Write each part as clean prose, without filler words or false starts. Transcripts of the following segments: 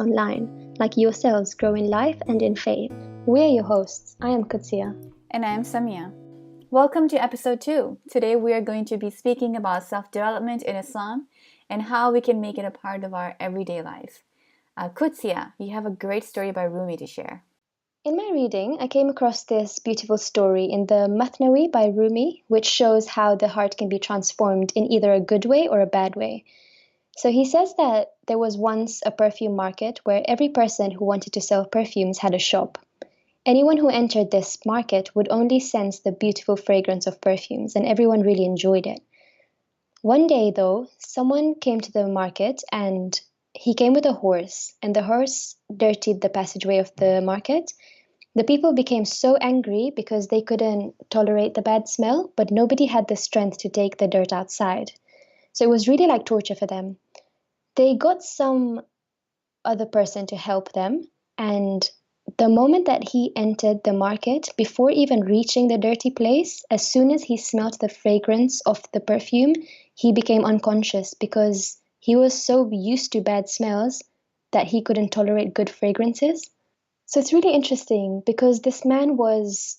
online, like yourselves grow in life and in faith. We're your hosts. I am Qudsiyah. And I am Samia. Welcome to episode 2. Today we are going to be speaking about self-development in Islam and how we can make it a part of our everyday life. Qudsiyah, you have a great story by Rumi to share. In my reading, I came across this beautiful story in the Mathnawi by Rumi, which shows how the heart can be transformed in either a good way or a bad way. So he says that there was once a perfume market where every person who wanted to sell perfumes had a shop. Anyone who entered this market would only sense the beautiful fragrance of perfumes, and everyone really enjoyed it. One day, though, someone came to the market and he came with a horse, and the horse dirtied the passageway of the market. The people became so angry because they couldn't tolerate the bad smell, but nobody had the strength to take the dirt outside. So it was really like torture for them. They got some other person to help them, and the moment that he entered the market, before even reaching the dirty place, as soon as he smelt the fragrance of the perfume, he became unconscious because he was so used to bad smells that he couldn't tolerate good fragrances. So it's really interesting because this man was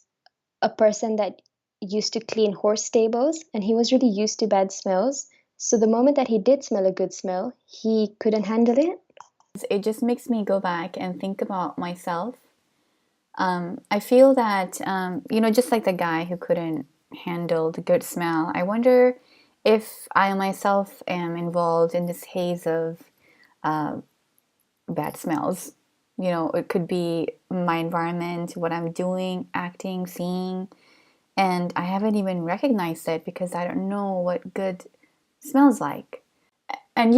a person that used to clean horse stables and he was really used to bad smells. So the moment that he did smell a good smell, he couldn't handle it. It just makes me go back and think about myself. I feel that, just like the guy who couldn't handle the good smell, I wonder if I myself am involved in this haze of uh, bad smells. It could be my environment, what I'm doing, acting, seeing, and I haven't even recognized it because I don't know what good smells like. And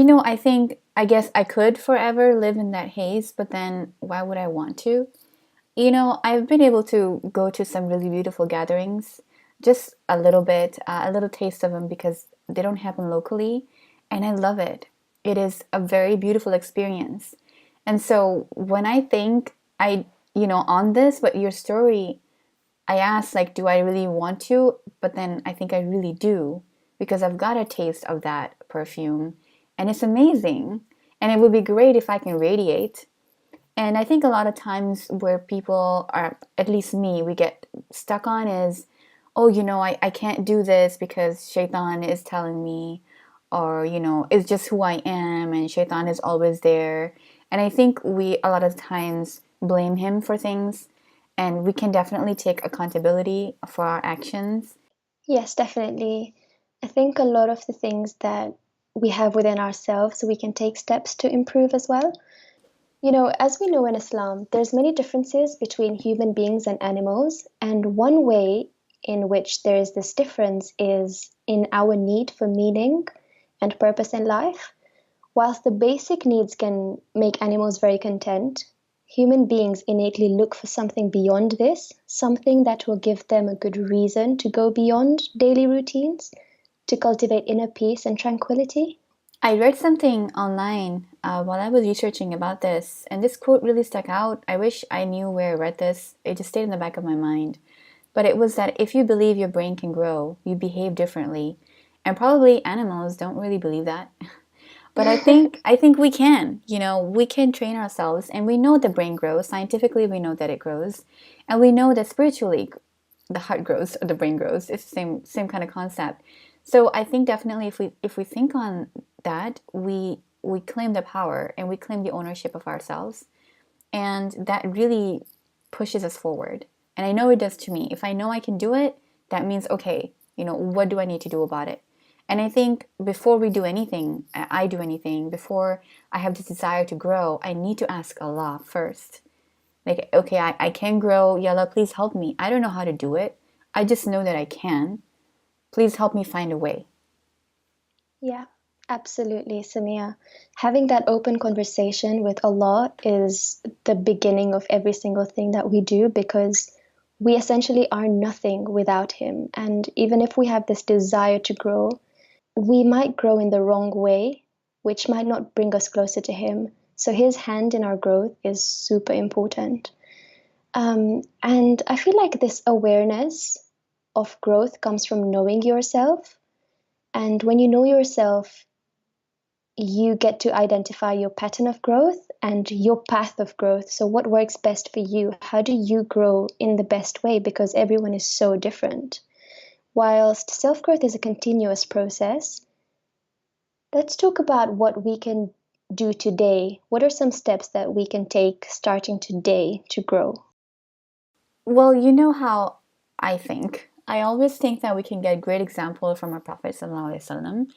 I guess I could forever live in that haze, but then why would I want to? I've been able to go to some really beautiful gatherings, just a little bit, a little taste of them because they don't happen locally, and I love it. It is a very beautiful experience. And so when I think on this, but your story, I asked, like, do I really want to? But then I think I really do because I've got a taste of that perfume and it's amazing. And it would be great if I can radiate. And I think a lot of times where people are, at least me, we get stuck on is, oh, I can't do this because Shaitan is telling me, or, it's just who I am and Shaitan is always there. And I think we a lot of times blame him for things, and we can definitely take accountability for our actions. Yes, definitely. I think a lot of the things that we have within ourselves, we can take steps to improve as well. As we know in Islam, there's many differences between human beings and animals, and one way in which there is this difference is in our need for meaning and purpose in life. Whilst the basic needs can make animals very content, human beings innately look for something beyond this, something that will give them a good reason to go beyond daily routines, to cultivate inner peace and tranquility. I read something online while I was researching about this, and this quote really stuck out. I wish I knew where I read this. It just stayed in the back of my mind. But it was that if you believe your brain can grow, you behave differently. And probably animals don't really believe that. But I think we can. We can train ourselves, and we know the brain grows. Scientifically, we know that it grows. And we know that spiritually the heart grows or the brain grows. It's the same kind of concept. So I think definitely if we think on that, we claim the power and we claim the ownership of ourselves, and that really pushes us forward. And I know it does to me. If I know I can do it, that means okay, what do I need to do about it? And I think before we do anything, I do anything, before I have this desire to grow, I need to ask Allah first. Like, okay, I can grow. Yalla, please help me. I don't know how to do it. I just know that I can. Please help me find a way. Yeah, absolutely, Samia. Having that open conversation with Allah is the beginning of every single thing that we do because we essentially are nothing without Him. And even if we have this desire to grow, we might grow in the wrong way, which might not bring us closer to Him. So His hand in our growth is super important. And I feel like this awareness of growth comes from knowing yourself. And when you know yourself, you get to identify your pattern of growth and your path of growth. So, what works best for you? How do you grow in the best way? Because everyone is so different. Whilst self growth is a continuous process, let's talk about what we can do today. What are some steps that we can take starting today to grow? Well, you know how I think. I always think that we can get great example from our Prophet Sallallahu Alaihi Wasallam.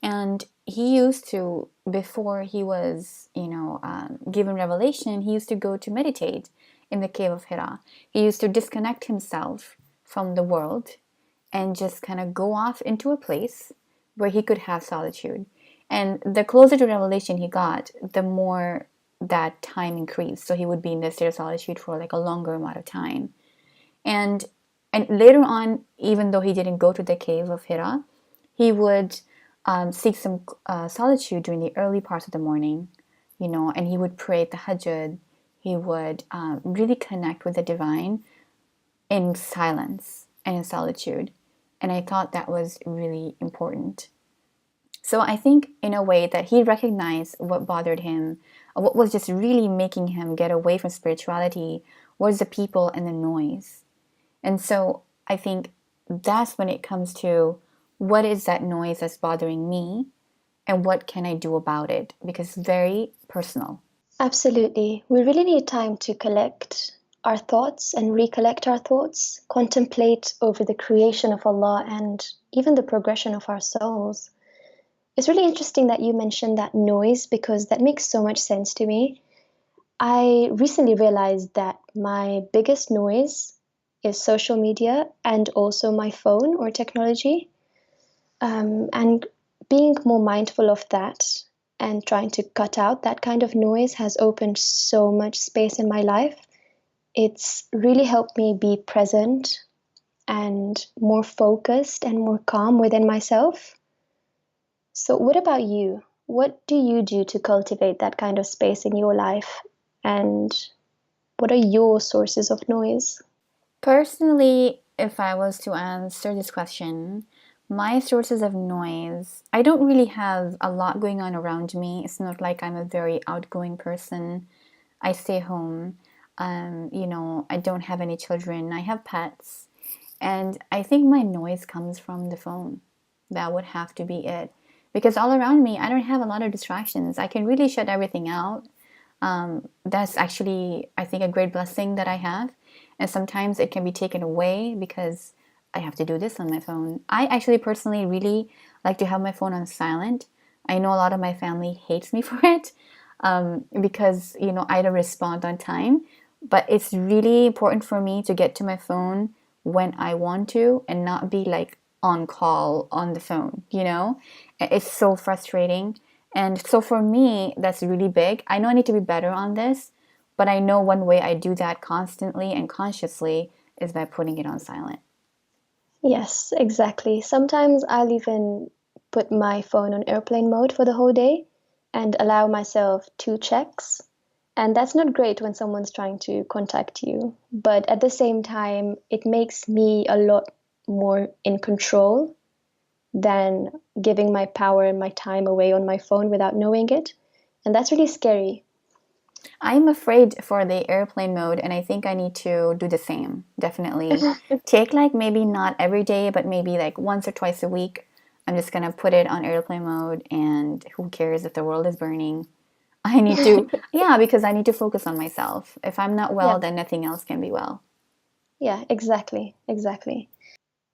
And he used to, before he was, given revelation, he used to go to meditate in the cave of Hira. He used to disconnect himself from the world and just kind of go off into a place where he could have solitude. And the closer to revelation he got, the more that time increased. So he would be in this state of solitude for like a longer amount of time. And later on, even though he didn't go to the cave of Hira, he would seek some solitude during the early parts of the morning, and he would pray tahajjud. He would really connect with the divine in silence and in solitude. And I thought that was really important. So I think, in a way, that he recognized what bothered him, what was just really making him get away from spirituality was the people and the noise. And so I think that's when it comes to what is that noise that's bothering me and what can I do about it? Because it's very personal. Absolutely. We really need time to collect our thoughts and recollect our thoughts, contemplate over the creation of Allah and even the progression of our souls. It's really interesting that you mentioned that noise because that makes so much sense to me. I recently realized that my biggest noise is social media and also my phone or technology. And being more mindful of that and trying to cut out that kind of noise has opened so much space in my life. It's really helped me be present and more focused and more calm within myself. So, what about you? What do you do to cultivate that kind of space in your life? And what are your sources of noise? Personally, if I was to answer this question, my sources of noise, I don't really have a lot going on around me. It's not like I'm a very outgoing person. I stay home. I don't have any children. I have pets. And I think my noise comes from the phone. That would have to be it. Because all around me, I don't have a lot of distractions. I can really shut everything out. That's actually, I think, a great blessing that I have. And sometimes it can be taken away because I have to do this on my phone. I actually personally really like to have my phone on silent. I know a lot of my family hates me for it because, I don't respond on time. But it's really important for me to get to my phone when I want to and not be like on call on the phone. It's so frustrating. And so for me, that's really big. I know I need to be better on this, but I know one way I do that constantly and consciously is by putting it on silent. Yes, exactly. Sometimes I'll even put my phone on airplane mode for the whole day and allow myself 2 checks. And that's not great when someone's trying to contact you. But at the same time, it makes me a lot more in control than giving my power and my time away on my phone without knowing it. And that's really scary. I'm afraid for the airplane mode, and I think I need to do the same. Definitely. Take like maybe not every day, but maybe like once or twice a week. I'm just gonna put it on airplane mode, and who cares if the world is burning? I need to, yeah, because I need to focus on myself. If I'm not well, Yeah, then nothing else can be well. yeah, exactly, exactly.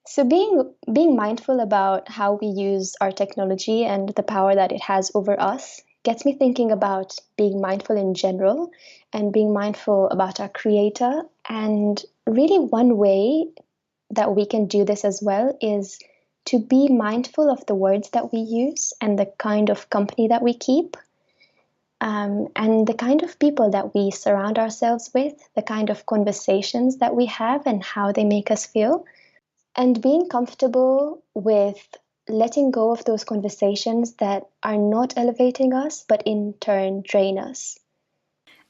So being mindful about how we use our technology and the power that it has over us gets me thinking about being mindful in general and being mindful about our creator. And really one way that we can do this as well is to be mindful of the words that we use and the kind of company that we keep, and the kind of people that we surround ourselves with, the kind of conversations that we have and how they make us feel, and being comfortable with letting go of those conversations that are not elevating us but in turn drain us.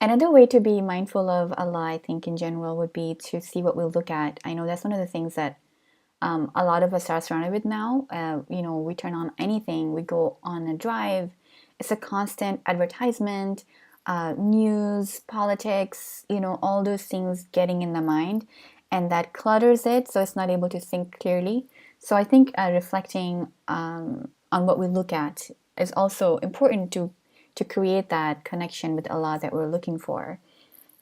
Another way to be mindful of Allah, I think, in general, would be to see what we look at. I know that's one of the things that a lot of us are surrounded with now. We turn on anything, we go on a drive, it's a constant advertisement, news, politics, all those things getting in the mind, and that clutters it, so it's not able to think clearly. So I think reflecting on what we look at is also important to create that connection with Allah that we're looking for.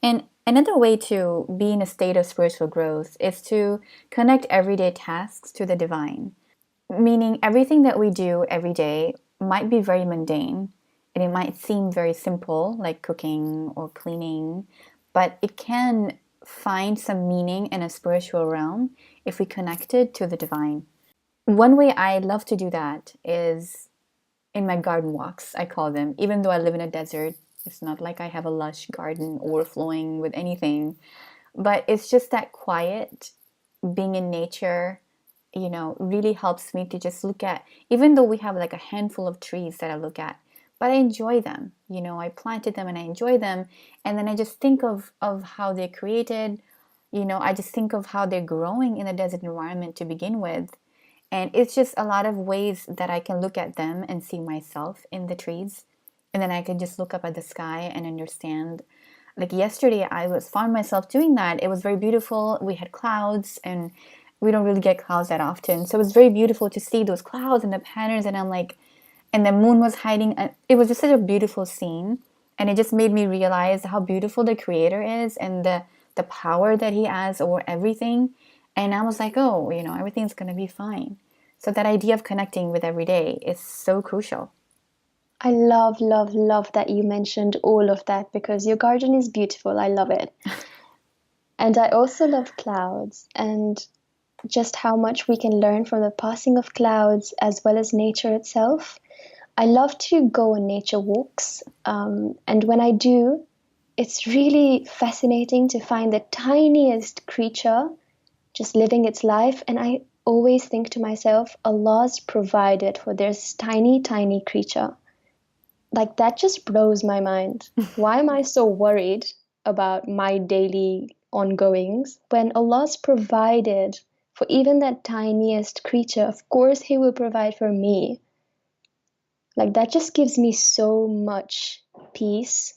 And another way to be in a state of spiritual growth is to connect everyday tasks to the divine. Meaning, everything that we do every day might be very mundane and it might seem very simple, like cooking or cleaning, but it can find some meaning in a spiritual realm if we connect it to the divine. One way I love to do that is in my garden walks, I call them. Even though I live in a desert, it's not like I have a lush garden overflowing with anything, but it's just that quiet, being in nature, really helps me to just look at, even though we have like a handful of trees that I look at, but I enjoy them. I planted them and I enjoy them. And then I just think of how they're created. I just think of how they're growing in a desert environment to begin with. And it's just a lot of ways that I can look at them and see myself in the trees. And then I can just look up at the sky and understand. Like yesterday, found myself doing that. It was very beautiful. We had clouds, and we don't really get clouds that often. So it was very beautiful to see those clouds and the patterns. And I'm like, and the moon was hiding. It was just such a beautiful scene. And it just made me realize how beautiful the Creator is and the power that He has over everything. And I was like, oh, everything's going to be fine. So that idea of connecting with every day is so crucial. I love, love, love that you mentioned all of that because your garden is beautiful. I love it. And I also love clouds and just how much we can learn from the passing of clouds as well as nature itself. I love to go on nature walks. And when I do, it's really fascinating to find the tiniest creature just living its life. And I always think to myself, Allah's provided for this tiny, tiny creature. Like that just blows my mind. Why am I so worried about my daily ongoings when Allah's provided for even that tiniest creature? Of course, He will provide for me. Like that just gives me so much peace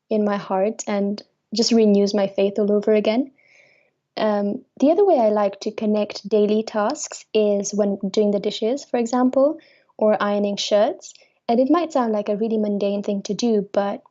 in my heart and just renews my faith all over again. The other way I like to connect daily tasks is when doing the dishes, for example, or ironing shirts. And it might sound like a really mundane thing to do, but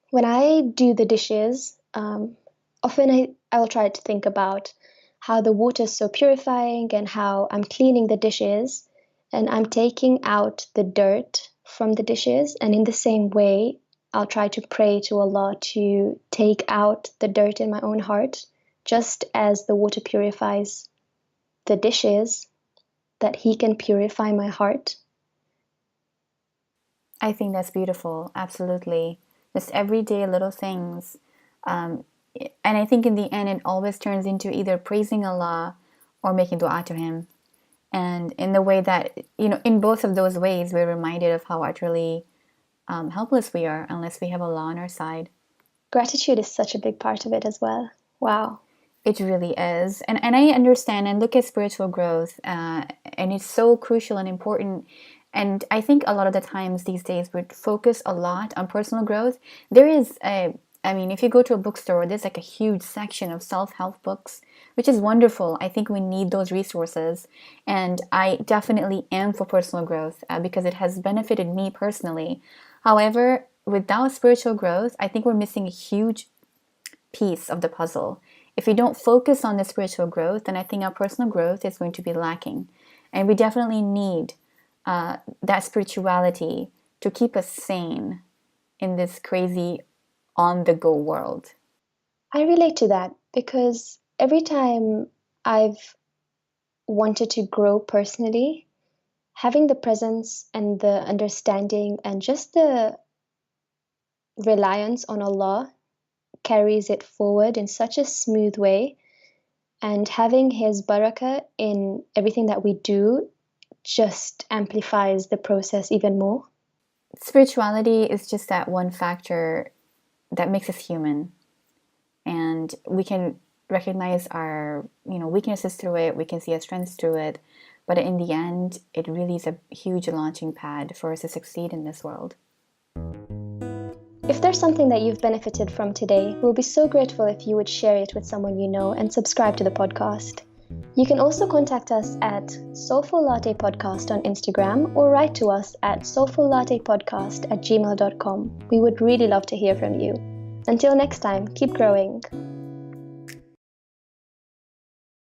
when I do the dishes, often I will try to think about how the water is so purifying and how I'm cleaning the dishes and I'm taking out the dirt from the dishes. And in the same way, I'll try to pray to Allah to take out the dirt in my own heart, just as the water purifies the dishes, that He can purify my heart. I think that's beautiful. Absolutely. Just everyday little things. Um, and I think in the end, it always turns into either praising Allah or making dua to Him. And in the way that, in both of those ways, we're reminded of how utterly helpless we are unless we have Allah on our side. Gratitude is such a big part of it as well. Wow. It really is. And I understand and look at spiritual growth, and it's so crucial and important. And I think a lot of the times these days we focus a lot on personal growth. If you go to a bookstore, there's like a huge section of self-help books, which is wonderful. I think we need those resources. And I definitely am for personal growth because it has benefited me personally. However, without spiritual growth, I think we're missing a huge piece of the puzzle. If we don't focus on the spiritual growth, then I think our personal growth is going to be lacking. And we definitely need that spirituality to keep us sane in this crazy on-the-go world. I relate to that because every time I've wanted to grow personally, having the presence and the understanding and just the reliance on Allah carries it forward in such a smooth way. And having His barakah in everything that we do just amplifies the process even more. Spirituality is just that one factor that makes us human. And we can recognize our weaknesses through it, we can see our strengths through it, but in the end, it really is a huge launching pad for us to succeed in this world. If there's something that you've benefited from today, we'll be so grateful if you would share it with someone you know and subscribe to the podcast. You can also contact us at Soulful Latte Podcast on Instagram or write to us at soulfullattepodcast@gmail.com. We would really love to hear from you. Until next time, keep growing.